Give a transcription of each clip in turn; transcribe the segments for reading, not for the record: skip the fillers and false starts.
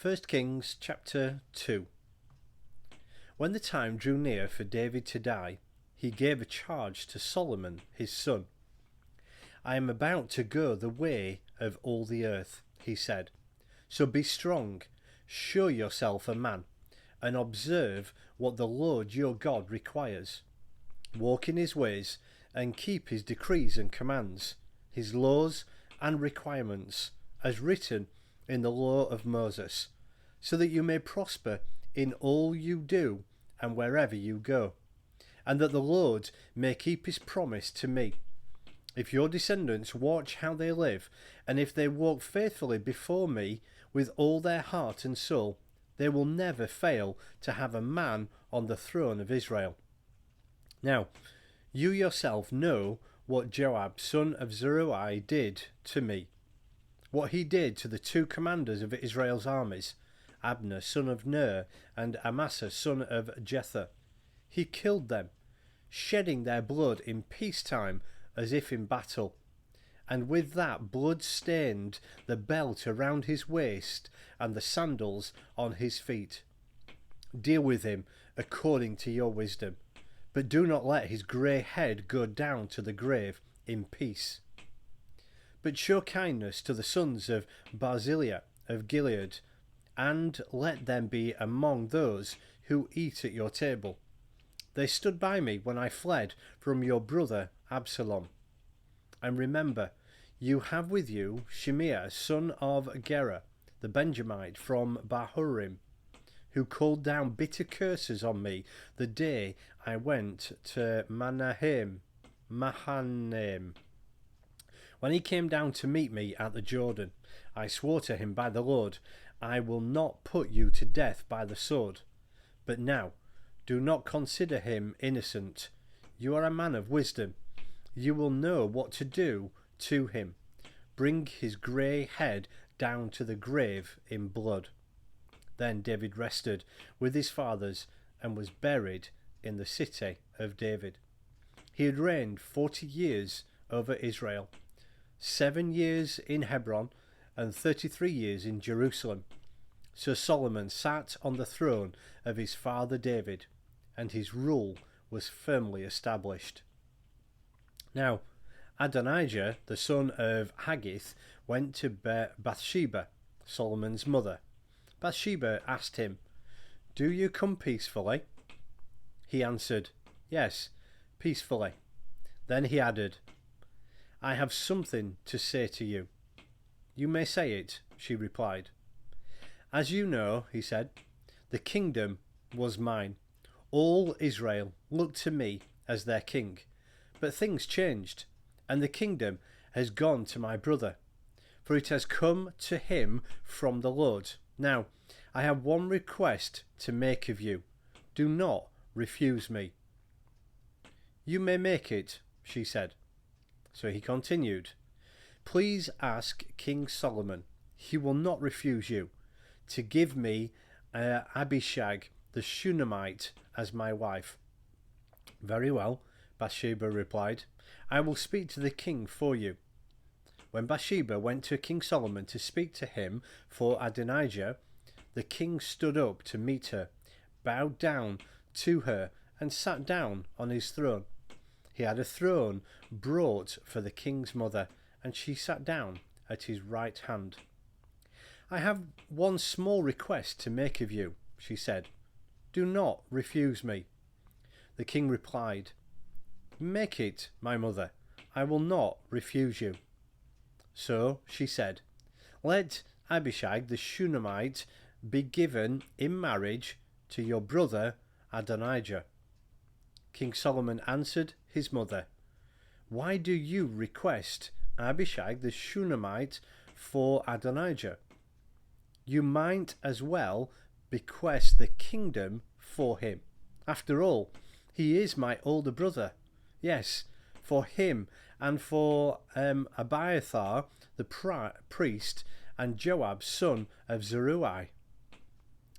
1 Kings chapter 2. When the time drew near for David to die, he gave a charge to Solomon his son. I am about to go the way of all the earth, he said. So be strong, show yourself a man, and observe what the Lord your God requires. Walk in his ways, and keep his decrees and commands, his laws and requirements, as written in the law of Moses, so that you may prosper in all you do and wherever you go, and that the Lord may keep his promise to me. If your descendants watch how they live, and if they walk faithfully before me with all their heart and soul, they will never fail to have a man on the throne of Israel. Now, you yourself know what Joab, son of Zeruiah, did to me, what he did to the two commanders of Israel's armies, Abner, son of Ner, and Amasa, son of Jether. He killed them, shedding their blood in peacetime as if in battle, and with that blood stained the belt around his waist and the sandals on his feet. Deal with him according to your wisdom, but do not let his grey head go down to the grave in peace. But show kindness to the sons of Barzillai of Gilead, and let them be among those who eat at your table. They stood by me when I fled from your brother Absalom. And remember, you have with you Shimei, son of Gera, the Benjamite from Bahurim, who called down bitter curses on me the day I went to Mahanaim. When he came down to meet me at the Jordan, I swore to him by the Lord, I will not put you to death by the sword. But now, do not consider him innocent. You are a man of wisdom. You will know what to do to him. Bring his grey head down to the grave in blood. Then David rested with his fathers and was buried in the city of David. He had reigned 40 years over Israel, 7 years in Hebron and 33 years in Jerusalem. So Solomon sat on the throne of his father David, and his rule was firmly established. Now Adonijah, the son of Haggith, went to Bathsheba, Solomon's mother. Bathsheba asked him, "Do you come peacefully?" He answered, "Yes, peacefully." Then he added, "I have something to say to you." "You may say it," she replied. "As you know," he said, "the kingdom was mine. All Israel looked to me as their king. But things changed, and the kingdom has gone to my brother, for it has come to him from the Lord. Now, I have one request to make of you. Do not refuse me." "You may make it," she said. So he continued, "Please ask King Solomon, he will not refuse you, to give me Abishag the Shunammite as my wife." "Very well," Bathsheba replied. "I will speak to the king for you." When Bathsheba went to King Solomon to speak to him for Adonijah, the king stood up to meet her, bowed down to her, and sat down on his throne. He had a throne brought for the king's mother, and she sat down at his right hand. "I have one small request to make of you," she said. "Do not refuse me." The king replied, "Make it, my mother. I will not refuse you." So she said, "Let Abishag the Shunammite be given in marriage to your brother Adonijah." King Solomon answered his mother, "Why do you request Abishag the Shunammite for Adonijah? You might as well bequest the kingdom for him. After all, he is my older brother. Yes, for him and for Abiathar the priest and Joab, son of Zeruiah."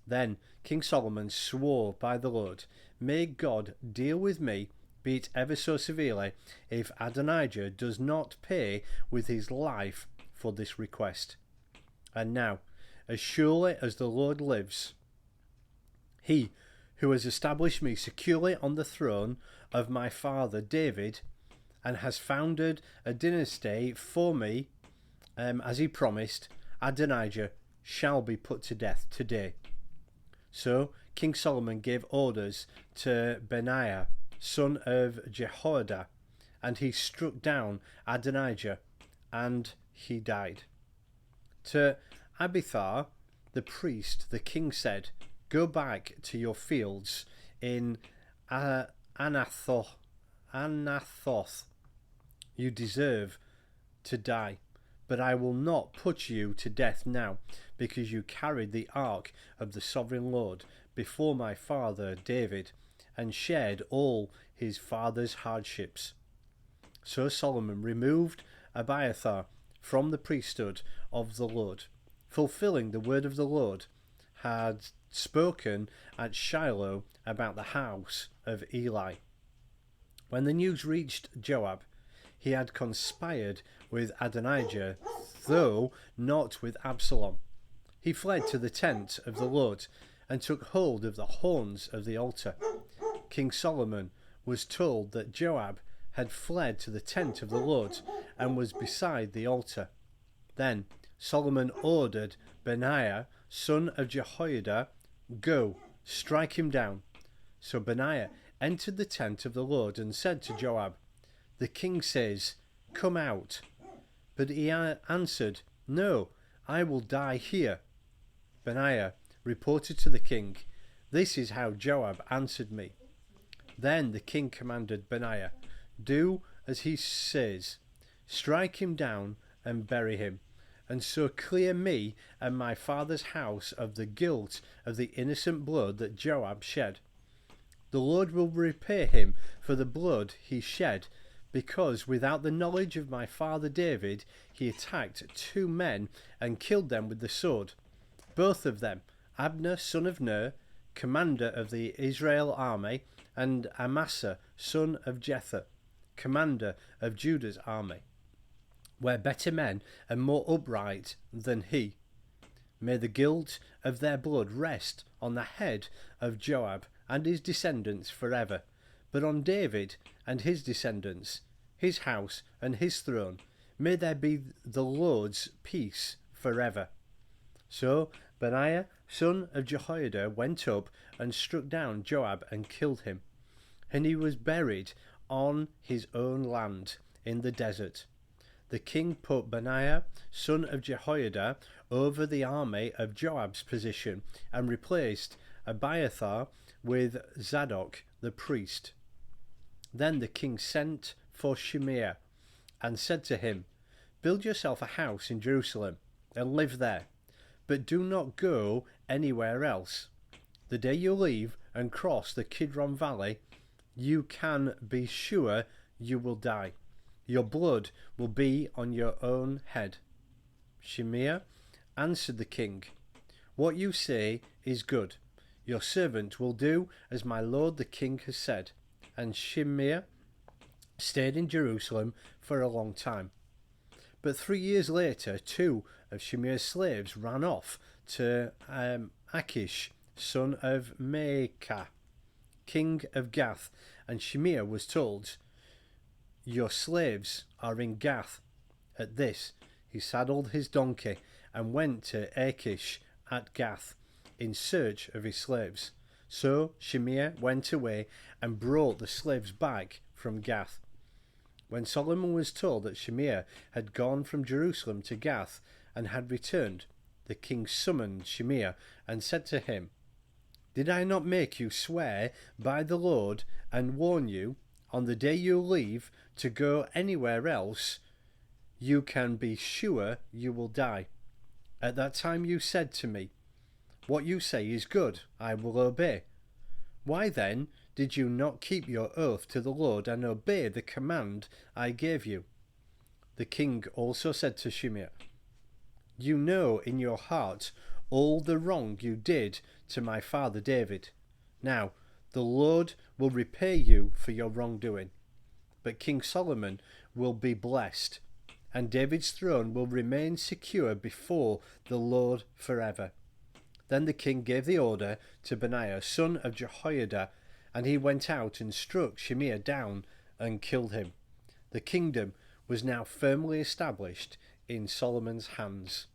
Then King Solomon swore by the Lord, "May God deal with me, be it ever so severely, if Adonijah does not pay with his life for this request." And now as surely as the Lord lives, he who has established me securely on the throne of my father David, and has founded a dynasty for me, as he promised, Adonijah shall be put to death today. So King Solomon gave orders to Benaiah, son of Jehoiada, and he struck down Adonijah, and he died. To Abiathar, the priest, the king said, "Go back to your fields in Anathoth. You deserve to die, but I will not put you to death now, because you carried the ark of the sovereign Lord before my father David, and shared all his father's hardships." So Solomon removed Abiathar from the priesthood of the Lord, fulfilling the word of the Lord had spoken at Shiloh about the house of Eli. When the news reached Joab, he had conspired with Adonijah, though not with Absalom. He fled to the tent of the Lord and took hold of the horns of the altar. King Solomon was told that Joab had fled to the tent of the Lord and was beside the altar. Then Solomon ordered Benaiah, son of Jehoiada, "Go, strike him down." So Benaiah entered the tent of the Lord and said to Joab, "The king says, 'Come out.'" But he answered, "No, I will die here." Benaiah reported to the king, "This is how Joab answered me." Then the king commanded Benaiah, "Do as he says, strike him down and bury him, and so clear me and my father's house of the guilt of the innocent blood that Joab shed. The Lord will repay him for the blood he shed, because without the knowledge of my father David he attacked 2 men and killed them with the sword, both of them, Abner son of Ner, commander of the Israel army, and Amasa son of Jether, commander of Judah's army, were better men and more upright than he. May the guilt of their blood rest on the head of Joab and his descendants forever, but on David and his descendants, his house and his throne, may there be the Lord's peace forever." So Benaiah, son of Jehoiada, went up and struck down Joab and killed him, and he was buried on his own land in the desert. The king put Benaiah, son of Jehoiada, over the army of Joab's position and replaced Abiathar with Zadok the priest. Then the king sent for Shimei and said to him, "Build yourself a house in Jerusalem and live there, but do not go anywhere else. The day you leave and cross the Kidron Valley, you can be sure you will die. Your blood will be on your own head." Shimei answered the king, "What you say is good. Your servant will do as my lord the king has said." And Shimei stayed in Jerusalem for a long time. But 3 years later, 2 of Shimei's slaves ran off to Achish, son of Maacah, king of Gath, and Shimei was told, "Your slaves are in Gath." At this, he saddled his donkey and went to Achish at Gath in search of his slaves. So Shimei went away and brought the slaves back from Gath. When Solomon was told that Shimei had gone from Jerusalem to Gath and had returned, the king summoned Shimei and said to him, "Did I not make you swear by the Lord and warn you, on the day you leave to go anywhere else, you can be sure you will die? At that time you said to me, 'What you say is good, I will obey.' Why then did you not keep your oath to the Lord and obey the command I gave you?" The king also said to Shimei, "You know in your heart all the wrong you did to my father David. Now the Lord will repay you for your wrongdoing. But King Solomon will be blessed, and David's throne will remain secure before the Lord forever." Then the king gave the order to Benaiah, son of Jehoiada, and he went out and struck Shimei down and killed him. The kingdom was now firmly established in Solomon's hands.